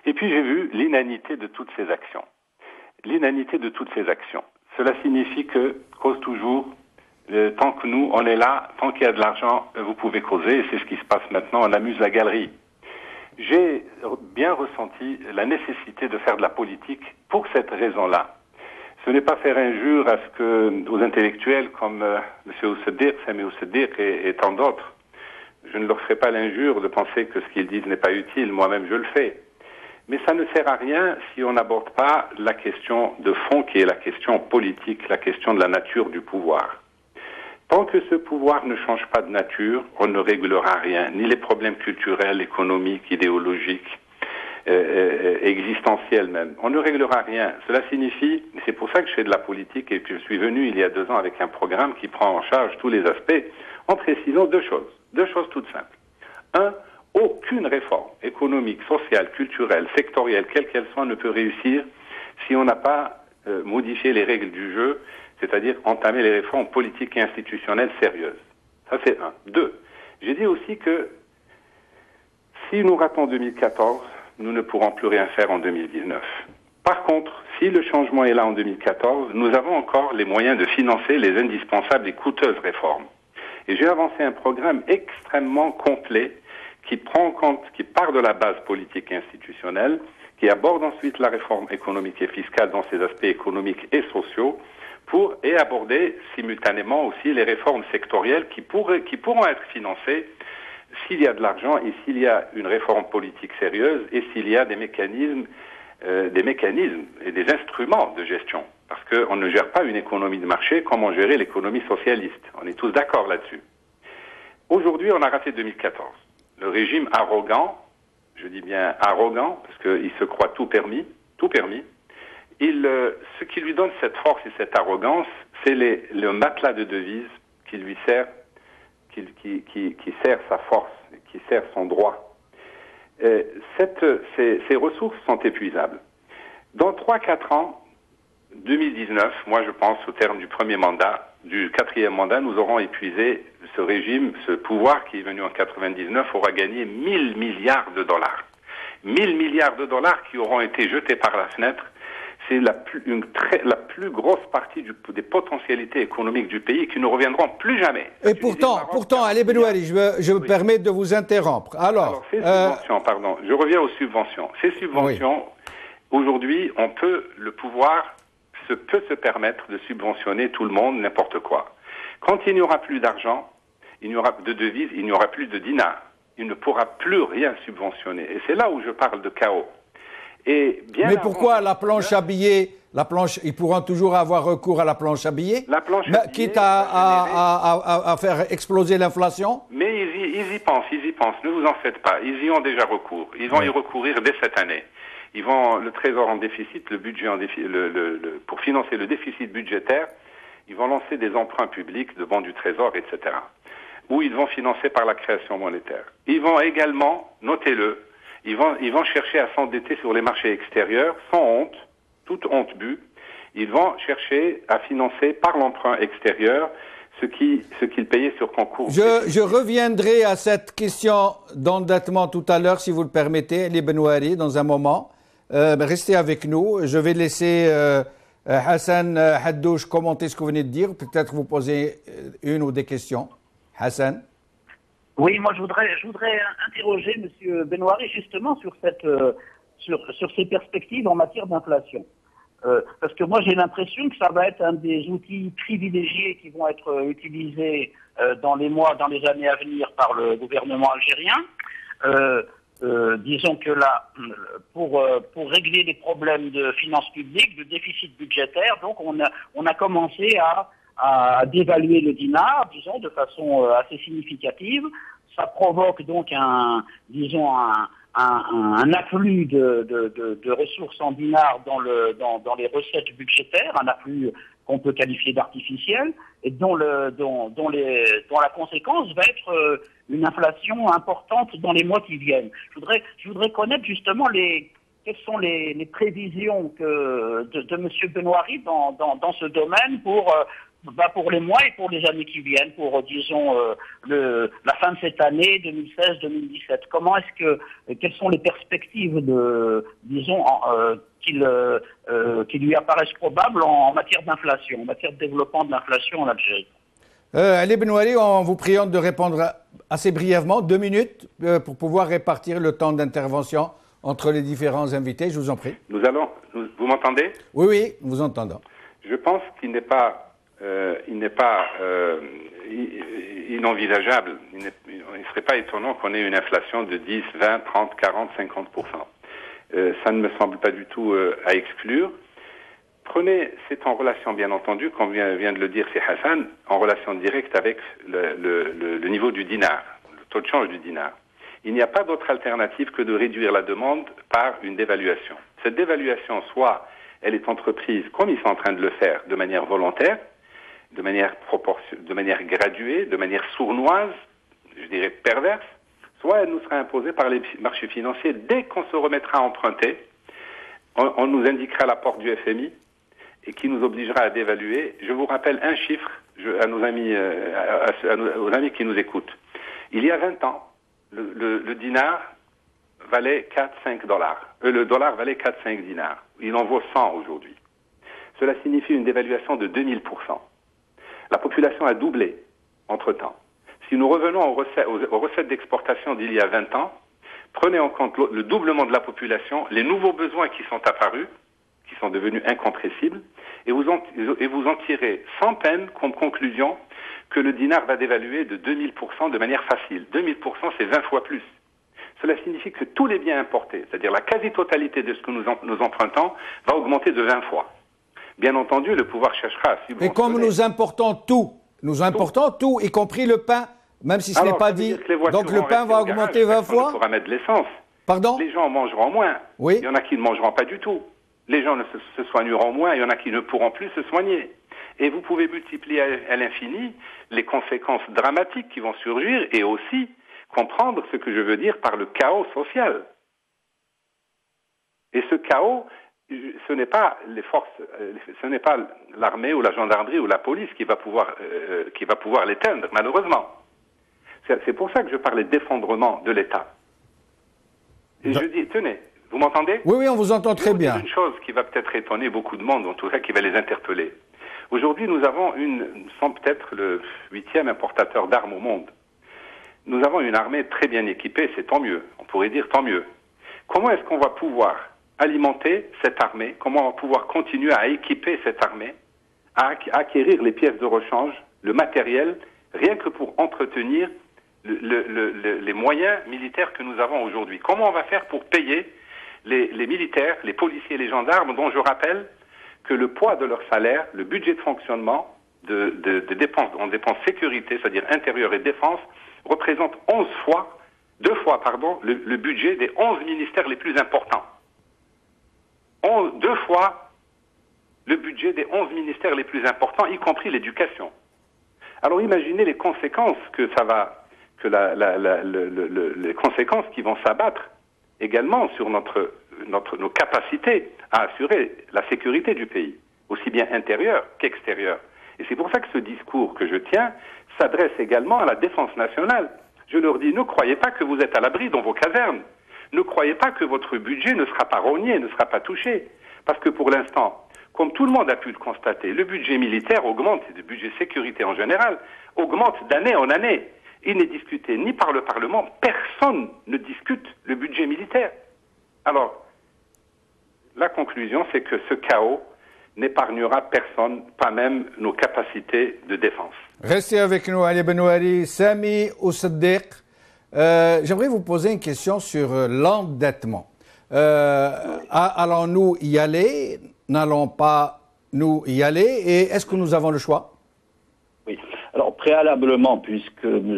et puis j'ai vu l'inanité de toutes ces actions. L'inanité de toutes ces actions. Cela signifie que, cause toujours, tant que nous, on est là, tant qu'il y a de l'argent, vous pouvez causer, et c'est ce qui se passe maintenant, on amuse la galerie. J'ai bien ressenti la nécessité de faire de la politique pour cette raison-là. Ce n'est pas faire injure aux intellectuels comme M. Oussedir, Sami Oussedir et tant d'autres. Je ne leur ferai pas l'injure de penser que ce qu'ils disent n'est pas utile, moi-même je le fais. Mais ça ne sert à rien si on n'aborde pas la question de fond qui est la question politique, la question de la nature du pouvoir. Tant que ce pouvoir ne change pas de nature, on ne réglera rien, ni les problèmes culturels, économiques, idéologiques, existentiels même. On ne réglera rien. Cela signifie, c'est pour ça que je fais de la politique et que je suis venu il y a 2 ans avec un programme qui prend en charge tous les aspects, en précisant 2 choses toutes simples. 1, aucune réforme économique, sociale, culturelle, sectorielle, quelle qu'elle soit, ne peut réussir si on n'a pas modifié les règles du jeu, c'est-à-dire entamer les réformes politiques et institutionnelles sérieuses. Ça, c'est 1. 2, j'ai dit aussi que si nous ratons 2014, nous ne pourrons plus rien faire en 2019. Par contre, si le changement est là en 2014, nous avons encore les moyens de financer les indispensables et coûteuses réformes. Et j'ai avancé un programme extrêmement complet qui prend en compte, qui part de la base politique et institutionnelle, qui aborde ensuite la réforme économique et fiscale dans ses aspects économiques et sociaux, et aborder simultanément aussi les réformes sectorielles qui pourront être financées s'il y a de l'argent et s'il y a une réforme politique sérieuse et s'il y a des mécanismes et des instruments de gestion. Parce qu'on ne gère pas une économie de marché comme on gérait l'économie socialiste. On est tous d'accord là-dessus. Aujourd'hui, on a raté 2014. Le régime arrogant, je dis bien arrogant, parce qu'il se croit tout permis, ce qui lui donne cette force et cette arrogance, c'est le matelas de devises qui lui sert, qui sert sa force, qui sert son droit. Ces ressources sont épuisables. Dans 3-4 ans, 2019, moi je pense au terme du premier mandat, du 4e mandat, nous aurons épuisé ce régime, ce pouvoir qui est venu en 99 aura gagné 1000 milliards de dollars. 1000 milliards de dollars qui auront été jetés par la fenêtre. C'est la plus grosse partie des potentialités économiques du pays qui ne reviendront plus jamais. Et pourtant, Ali Benouari, je me permets de vous interrompre. Alors ces subventions, pardon, je reviens aux subventions. Ces subventions, aujourd'hui, le pouvoir peut se permettre de subventionner tout le monde, n'importe quoi. Quand il n'y aura plus d'argent, il n'y aura de devises, il n'y aura plus de dinars. Il ne pourra plus rien subventionner. Et c'est là où je parle de chaos. Mais pourquoi la planche à billets, ils pourront toujours avoir recours à la planche à billets, quitte à faire exploser l'inflation? Mais ils y pensent, ne vous en faites pas. Ils y ont déjà recours. Ils vont y recourir dès cette année. Le Trésor en déficit, le budget en déficit, pour financer le déficit budgétaire, ils vont lancer des emprunts publics de bons du Trésor, etc. Ou ils vont financer par la création monétaire. Ils vont également, notez-le, ils vont chercher à s'endetter sur les marchés extérieurs, sans honte, toute honte bue. Ils vont chercher à financer par l'emprunt extérieur ce qu'ils payaient sur concours. Je reviendrai à cette question d'endettement tout à l'heure, si vous le permettez, Ali Benouari, dans un moment. Restez avec nous. Je vais laisser Hassan Haddouche commenter ce que vous venez de dire. Peut-être vous poser une ou des questions. Hassan? Oui, moi je voudrais interroger M. Benouari justement sur ces perspectives en matière d'inflation. Parce que moi j'ai l'impression que ça va être un des outils privilégiés qui vont être utilisés dans les années à venir par le gouvernement algérien. Disons que là, pour régler les problèmes de finances publiques, de déficit budgétaire, donc on a commencé à dévaluer le dinar, disons, de façon assez significative. Ça provoque donc un afflux de ressources en dinars dans les recettes budgétaires, un afflux qu'on peut qualifier d'artificiel, et dont la conséquence va être une inflation importante dans les mois qui viennent. Je voudrais connaître justement quelles sont les prévisions de M. Benouari dans ce domaine pour les mois et pour les années qui viennent, pour disons la fin de cette année 2016-2017. Quelles sont les perspectives qui lui apparaissent probables en matière d'inflation, en matière de développement de l'inflation en Algérie? Ali Benouari, en vous priant de répondre assez brièvement, 2 minutes, pour pouvoir répartir le temps d'intervention entre les différents invités. Je vous en prie. Vous m'entendez? Oui, nous vous entendons. Je pense qu'il n'est pas inenvisageable. Il ne serait pas étonnant qu'on ait une inflation de 10, 20, 30, 40, 50%. Ça ne me semble pas du tout à exclure. Prenez, c'est en relation, bien entendu, comme vient de le dire, c'est Hassan, en relation directe avec le niveau du dinar, le taux de change du dinar. Il n'y a pas d'autre alternative que de réduire la demande par une dévaluation. Cette dévaluation, soit elle est entreprise, comme ils sont en train de le faire, de manière volontaire, de manière graduée, de manière sournoise, je dirais perverse, soit elle nous sera imposée par les marchés financiers. Dès qu'on se remettra à emprunter, on nous indiquera la porte du FMI et qui nous obligera à dévaluer. Je vous rappelle un chiffre à nos amis, aux amis qui nous écoutent. Il y a 20 ans, le dinar valait 4-5 dollars. Le dollar valait 4-5 dinars. Il en vaut 100 aujourd'hui. Cela signifie une dévaluation de 2000%. La population a doublé entre-temps. Si nous revenons aux recettes d'exportation d'il y a 20 ans, prenez en compte le doublement de la population, les nouveaux besoins qui sont apparus, qui sont devenus incompressibles, et vous en tirez sans peine comme conclusion que le dinar va dévaluer de 2000% de manière facile. 2000%, c'est 20 fois plus. Cela signifie que tous les biens importés, c'est-à-dire la quasi-totalité de ce que nous empruntons, va augmenter de 20 fois. Bien entendu, le pouvoir cherchera à subventionner. Et comme nous importons tout, y compris le pain, même si ce n'est pas dit, donc le pain va augmenter 20 fois. On pourra mettre de l'essence. Pardon ? Les gens mangeront moins. Oui. Il y en a qui ne mangeront pas du tout. Les gens se soigneront moins, il y en a qui ne pourront plus se soigner. Et vous pouvez multiplier à l'infini les conséquences dramatiques qui vont surgir et aussi comprendre ce que je veux dire par le chaos social. Et ce chaos, ce n'est pas les forces, ce n'est pas l'armée ou la gendarmerie ou la police qui va pouvoir l'éteindre, malheureusement. C'est pour ça que je parlais d'effondrement de l'État. Et je dis, tenez, vous m'entendez ? Oui, on vous entend très bien. Une chose qui va peut-être étonner beaucoup de monde, en tout cas qui va les interpeller. Aujourd'hui, nous sommes peut-être le 8e importateur d'armes au monde. Nous avons une armée très bien équipée, c'est tant mieux. On pourrait dire tant mieux. Comment est-ce qu'on va pouvoir alimenter cette armée? Comment on va pouvoir continuer à équiper cette armée, à acquérir les pièces de rechange, le matériel, rien que pour entretenir les moyens militaires que nous avons aujourd'hui? Comment on va faire pour payer les militaires, les policiers et les gendarmes, dont je rappelle que le poids de leur salaire, le budget de fonctionnement de dépenses, en dépenses sécurité, c'est-à-dire intérieur et défense, représente 2 fois, le budget des 11 ministères les plus importants. 2 fois le budget des 11 ministères les plus importants, y compris l'éducation. Alors imaginez les conséquences les conséquences qui vont s'abattre également sur nos capacités à assurer la sécurité du pays, aussi bien intérieure qu'extérieure. Et c'est pour ça que ce discours que je tiens s'adresse également à la défense nationale. Je leur dis, ne croyez pas que vous êtes à l'abri dans vos casernes. Ne croyez pas que votre budget ne sera pas rogné, ne sera pas touché. Parce que pour l'instant, comme tout le monde a pu le constater, le budget militaire augmente, et le budget sécurité en général, augmente d'année en année. Il n'est discuté ni par le Parlement, personne ne discute le budget militaire. Alors, la conclusion, c'est que ce chaos n'épargnera personne, pas même nos capacités de défense. Restez avec nous, Ali Benouari, Sami Oussaddiq. J'aimerais vous poser une question sur l'endettement. Allons-nous y aller? N'allons pas nous y aller? Et est-ce que nous avons le choix? Oui. Alors, préalablement, puisque M.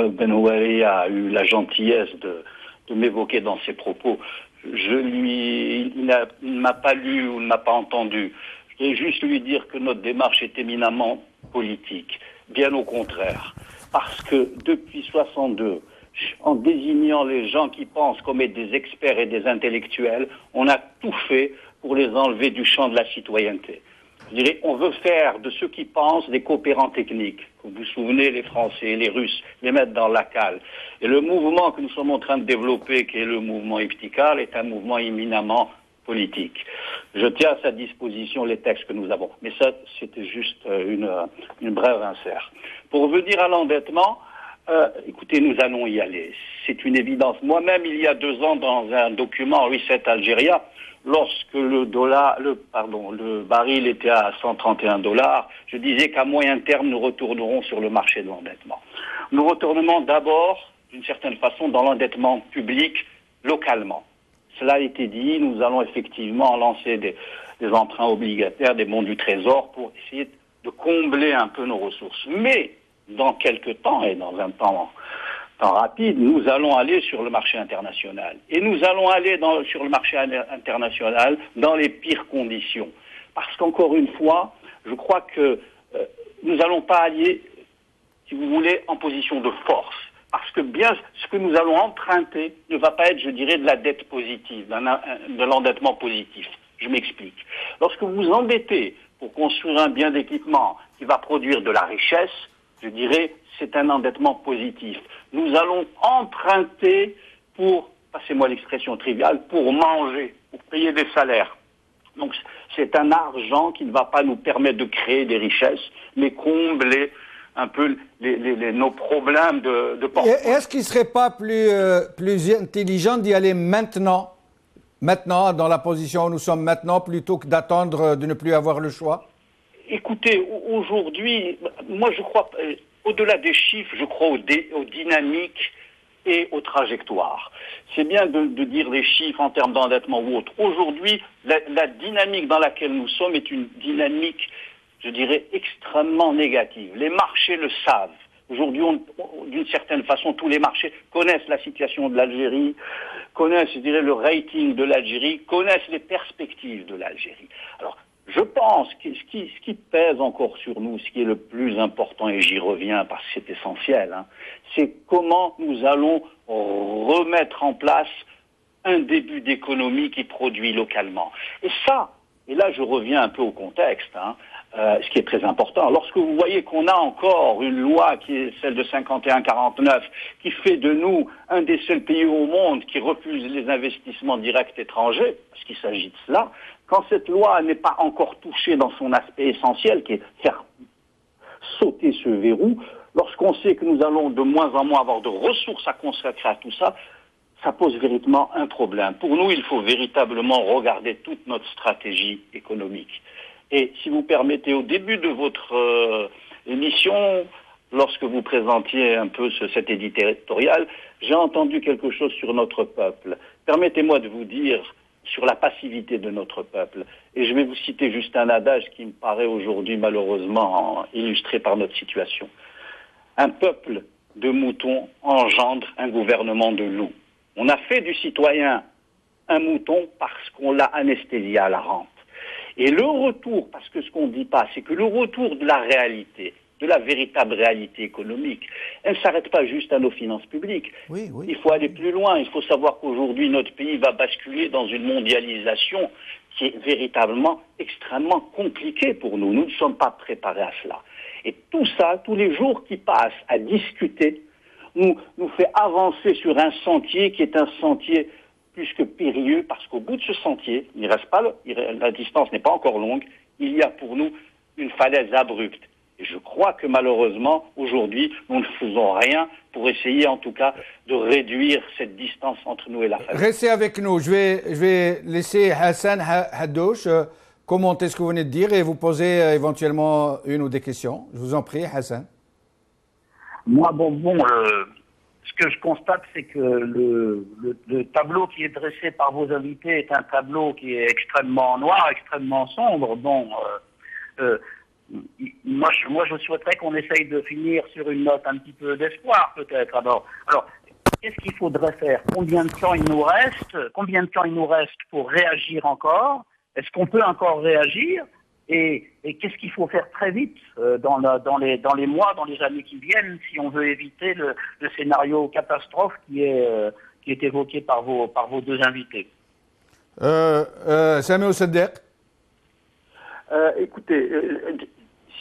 Benouari a eu la gentillesse de m'évoquer dans ses propos, il ne m'a pas lu ou ne m'a pas entendu. Je voudrais juste lui dire que notre démarche est éminemment politique. Bien au contraire. Parce que depuis 62, en désignant les gens qui pensent comme être des experts et des intellectuels, on a tout fait pour les enlever du champ de la citoyenneté. Je dirais, on veut faire de ceux qui pensent des coopérants techniques. Vous vous souvenez, les Français et les Russes, les mettre dans la cale. Et le mouvement que nous sommes en train de développer, qui est le mouvement Iftikar, est un mouvement éminemment politique. Je tiens à sa disposition les textes que nous avons. Mais ça, c'était juste une brève insert. Pour revenir à l'endettement, écoutez, nous allons y aller. C'est une évidence. Moi-même, il y a 2 ans, dans un document Reset Algeria, lorsque le baril était à 131 $, je disais qu'à moyen terme, nous retournerons sur le marché de l'endettement. Nous retournerons d'abord, d'une certaine façon, dans l'endettement public localement. Cela a été dit, nous allons effectivement lancer des des emprunts obligataires, des bons du trésor pour essayer de combler un peu nos ressources. Mais dans quelques temps, et dans un temps rapide, nous allons aller sur le marché international. Et nous allons aller sur le marché international dans les pires conditions. Parce qu'encore une fois, je crois que nous n'allons pas aller, si vous voulez, en position de force. Parce que bien ce que nous allons emprunter ne va pas être, je dirais, de la dette positive, de l'endettement positif. Je m'explique. Lorsque vous vous endettez pour construire un bien d'équipement qui va produire de la richesse, je dirais, c'est un endettement positif. Nous allons emprunter pour, passez-moi l'expression triviale, pour manger, pour payer des salaires. Donc c'est un argent qui ne va pas nous permettre de créer des richesses, mais combler un peu nos problèmes de portefeuille. Est-ce qu'il ne serait pas plus intelligent d'y aller maintenant, dans la position où nous sommes maintenant, plutôt que d'attendre de ne plus avoir le choix? Écoutez, aujourd'hui, moi je crois, au-delà des chiffres, je crois aux dynamiques et aux trajectoires. C'est bien de dire les chiffres en termes d'endettement ou autre. Aujourd'hui, la dynamique dans laquelle nous sommes est une dynamique, je dirais, extrêmement négative. Les marchés le savent. Aujourd'hui, d'une certaine façon, tous les marchés connaissent la situation de l'Algérie, connaissent, je dirais, le rating de l'Algérie, connaissent les perspectives de l'Algérie. Alors, je pense que ce qui pèse encore sur nous, ce qui est le plus important, et j'y reviens parce que c'est essentiel, c'est comment nous allons remettre en place un début d'économie qui produit localement. Et là je reviens un peu au contexte, ce qui est très important. Lorsque vous voyez qu'on a encore une loi qui est celle de 51-49, qui fait de nous un des seuls pays au monde qui refuse les investissements directs étrangers, parce qu'il s'agit de cela, quand cette loi n'est pas encore touchée dans son aspect essentiel, qui est faire sauter ce verrou, lorsqu'on sait que nous allons de moins en moins avoir de ressources à consacrer à tout ça, ça pose véritablement un problème. Pour nous, il faut véritablement regarder toute notre stratégie économique. Et si vous permettez, au début de votre émission, lorsque vous présentiez un peu cet éditorial, j'ai entendu quelque chose sur notre peuple. Permettez-moi de vous dire sur la passivité de notre peuple. Et je vais vous citer juste un adage qui me paraît aujourd'hui malheureusement illustré par notre situation. Un peuple de moutons engendre un gouvernement de loups. On a fait du citoyen un mouton parce qu'on l'a anesthésié à la rente. Et le retour, parce que ce qu'on ne dit pas, c'est que le retour de la réalité, de la véritable réalité économique, elle ne s'arrête pas juste à nos finances publiques. Oui. Il faut aller plus loin. Il faut savoir qu'aujourd'hui, notre pays va basculer dans une mondialisation qui est véritablement extrêmement compliquée pour nous. Nous ne sommes pas préparés à cela. Et tout ça, tous les jours qui passent à discuter, nous fait avancer sur un sentier qui est un sentier plus que périlleux, parce qu'au bout de ce sentier, la distance n'est pas encore longue, il y a pour nous une falaise abrupte. Et je crois que malheureusement, aujourd'hui, nous ne faisons rien pour essayer en tout cas de réduire cette distance entre nous et la falaise. Restez avec nous. Je vais laisser Hassan Haddouche commenter ce que vous venez de dire et vous poser éventuellement une ou des questions. Je vous en prie, Hassan. Moi, ce que je constate, c'est que le tableau qui est dressé par vos invités est un tableau qui est extrêmement noir, extrêmement sombre. Moi, je souhaiterais qu'on essaye de finir sur une note un petit peu d'espoir, peut-être. Alors, qu'est-ce qu'il faudrait faire? Combien de temps il nous reste pour réagir encore? Est-ce qu'on peut encore réagir? Et qu'est-ce qu'il faut faire très vite dans les mois, dans les années qui viennent, si on veut éviter le scénario catastrophe qui est évoqué par vos deux invités? Samuel Sadek. Écoutez,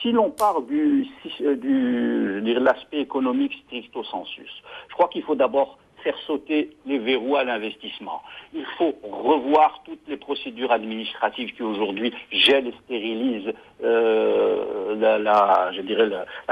si l'on parle de l'aspect économique stricto sensus, je crois qu'il faut d'abord faire sauter les verrous à l'investissement. Il faut revoir toutes les procédures administratives qui aujourd'hui gèlent et stérilisent la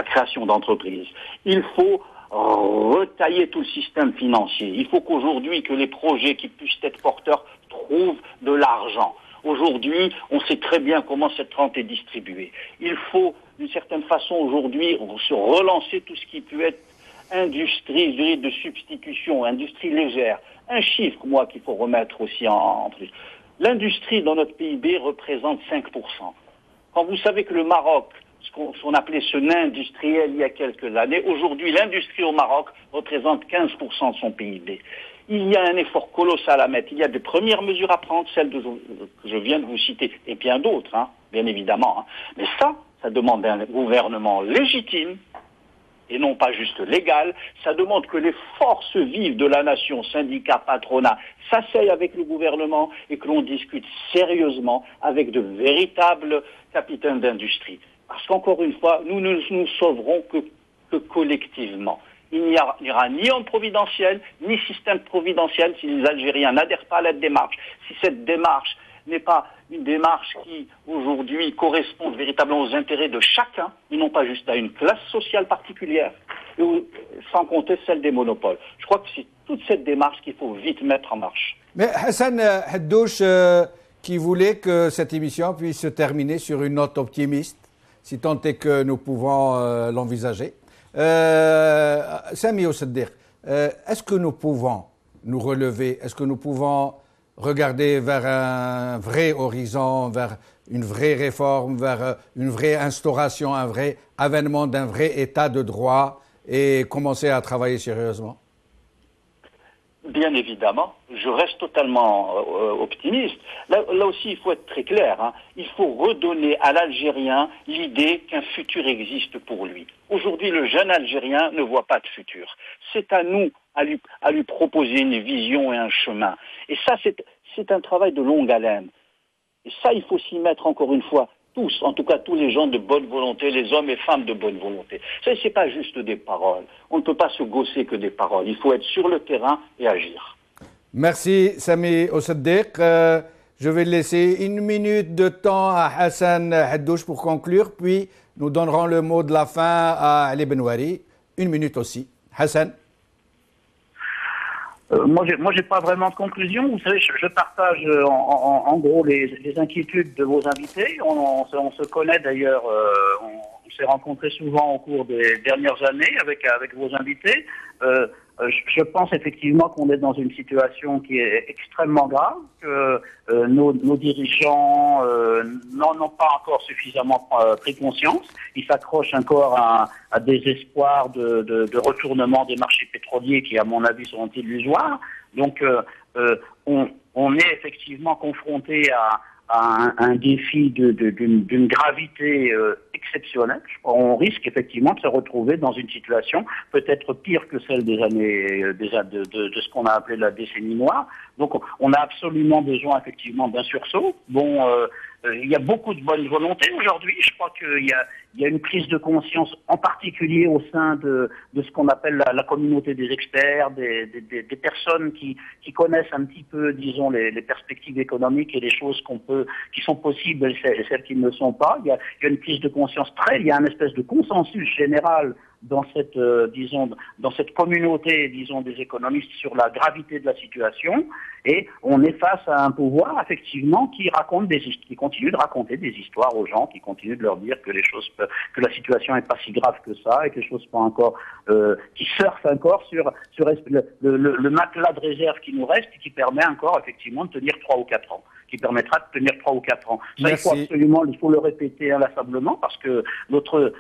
création d'entreprises. Il faut retailler tout le système financier. Il faut qu'aujourd'hui, que les projets qui puissent être porteurs trouvent de l'argent. Aujourd'hui, on sait très bien comment cette rente est distribuée. Il faut, d'une certaine façon, aujourd'hui, se relancer tout ce qui peut être industrie, je dirais, de substitution, industrie légère. Un chiffre, moi, qu'il faut remettre aussi en plus. L'industrie dans notre PIB représente 5%. Quand vous savez que le Maroc, ce qu'on appelait ce nain industriel il y a quelques années, aujourd'hui l'industrie au Maroc représente 15% de son PIB. Il y a un effort colossal à mettre. Il y a des premières mesures à prendre, celles que je viens de vous citer, et bien d'autres, bien évidemment. Mais ça demande un gouvernement légitime, et non pas juste légal. Ça demande que les forces vives de la nation, syndicats, patronat, s'asseyent avec le gouvernement et que l'on discute sérieusement avec de véritables capitaines d'industrie. Parce qu'encore une fois, nous ne nous sauverons que collectivement. Il n'y aura ni homme providentiel, ni système providentiel si les Algériens n'adhèrent pas à la démarche. Si cette démarche n'est pas une démarche qui, aujourd'hui, correspond véritablement aux intérêts de chacun, et non pas juste à une classe sociale particulière, sans compter celle des monopoles. Je crois que c'est toute cette démarche qu'il faut vite mettre en marche. Mais Hassan Haddouche, qui voulait que cette émission puisse se terminer sur une note optimiste, si tant est que nous pouvons l'envisager. Sami Oussaddiq, est-ce que nous pouvons nous relever, est-ce que nous pouvons regarder vers un vrai horizon, vers une vraie réforme, vers une vraie instauration, un vrai avènement d'un vrai état de droit et commencer à travailler sérieusement? Bien évidemment, je reste totalement optimiste. Là aussi, il faut être très clair. Il faut redonner à l'Algérien l'idée qu'un futur existe pour lui. Aujourd'hui, le jeune Algérien ne voit pas de futur. C'est à nous à lui proposer une vision et un chemin. Et ça, c'est un travail de longue haleine. Et ça, il faut s'y mettre encore une fois. Tous, en tout cas tous les gens de bonne volonté, les hommes et femmes de bonne volonté. Ça, c'est pas juste des paroles. On ne peut pas se gausser que des paroles. Il faut être sur le terrain et agir. Merci Sami Oussaddiq. Je vais laisser 1 minute de temps à Hassan Haddouche pour conclure, puis nous donnerons le mot de la fin à Ali Benouari. 1 minute aussi. Hassan. Moi, j'ai pas vraiment de conclusion. Vous savez, je partage en gros les inquiétudes de vos invités. On se connaît d'ailleurs. On s'est rencontrés souvent au cours des dernières années avec vos invités. Je pense effectivement qu'on est dans une situation qui est extrêmement grave, que nos dirigeants n'en ont pas encore suffisamment pris conscience. Ils s'accrochent encore à des espoirs de retournement des marchés pétroliers qui, à mon avis, sont illusoires. Donc, on est effectivement confronté à un défi d'une gravité exceptionnelle. On risque effectivement de se retrouver dans une situation peut-être pire que celle des années de ce qu'on a appelé la décennie noire. Donc on a absolument besoin effectivement d'un sursaut. Bon, il y a beaucoup de bonne volonté aujourd'hui. Je crois qu'il y a une prise de conscience en particulier au sein de ce qu'on appelle la communauté des experts, des personnes qui connaissent un petit peu, disons, les perspectives économiques et les choses qui sont possibles et celles qui ne le sont pas. Il y a une prise de conscience il y a une espèce de consensus général dans cette communauté, disons, des économistes sur la gravité de la situation, et on est face à un pouvoir, effectivement, qui continue de raconter des histoires aux gens, qui continue de leur dire que que la situation n'est pas si grave que ça, et que les choses sont encore, qui surfent encore sur le matelas de réserve qui nous reste, et qui permet encore, effectivement, de tenir 3 ou 4 ans. Qui permettra de tenir 3 ou 4 ans. Ça, il faut le répéter inlassablement, parce que notre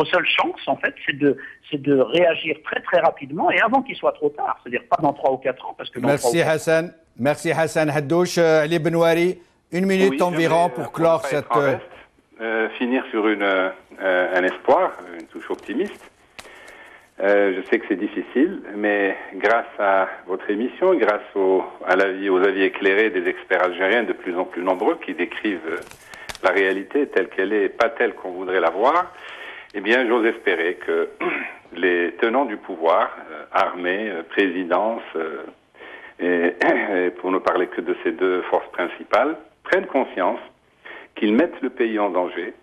seule chance, en fait, c'est de réagir très très rapidement et avant qu'il soit trop tard. C'est-à-dire pas dans 3 ou 4 ans, parce que Merci Hassan. Merci Hassan Haddouche. Ali Benouari, 1 minute environ pour clore cette... finir sur un espoir, une touche optimiste. Je sais que c'est difficile, mais grâce à votre émission, grâce aux avis éclairés des experts algériens de plus en plus nombreux qui décrivent la réalité telle qu'elle est, pas telle qu'on voudrait la voir, eh bien, j'ose espérer que les tenants du pouvoir, armée, présidence, et pour ne parler que de ces deux forces principales, prennent conscience qu'ils mettent le pays en danger,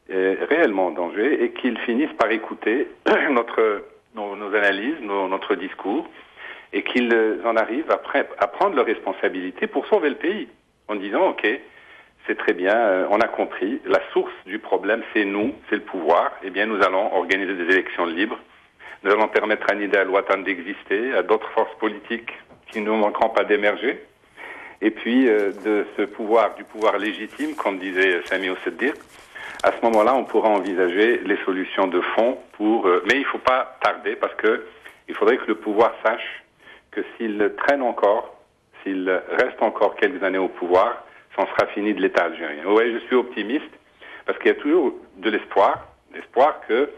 réellement en danger, et qu'ils finissent par écouter nos analyses, notre discours, et qu'ils en arrivent à prendre leurs responsabilités pour sauver le pays, en disant, OK, c'est très bien, on a compris, la source du problème, c'est nous, c'est le pouvoir, eh bien nous allons organiser des élections libres, nous allons permettre à Nida Al-Watan d'exister, à d'autres forces politiques qui ne manqueront pas d'émerger, et puis de ce pouvoir, du pouvoir légitime, comme disait Sami Ousseddir. À ce moment-là, on pourra envisager les solutions de fond mais il ne faut pas tarder parce que il faudrait que le pouvoir sache que s'il traîne encore, s'il reste encore quelques années au pouvoir, ça en sera fini de l'État algérien. Oui, je suis optimiste parce qu'il y a toujours de l'espoir que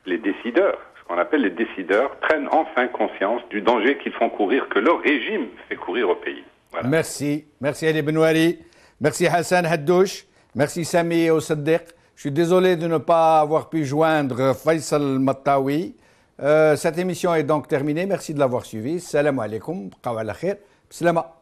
les décideurs, ce qu'on appelle les décideurs, prennent enfin conscience du danger qu'ils font courir, que leur régime fait courir au pays. Voilà. Merci Ali Benouari, merci Hassan Haddouche, merci Sami Ousseddir. Je suis désolé de ne pas avoir pu joindre Faisal Mattawi. Cette émission est donc terminée. Merci de l'avoir suivie. Salam alaikum. Qawala khair. Bislama.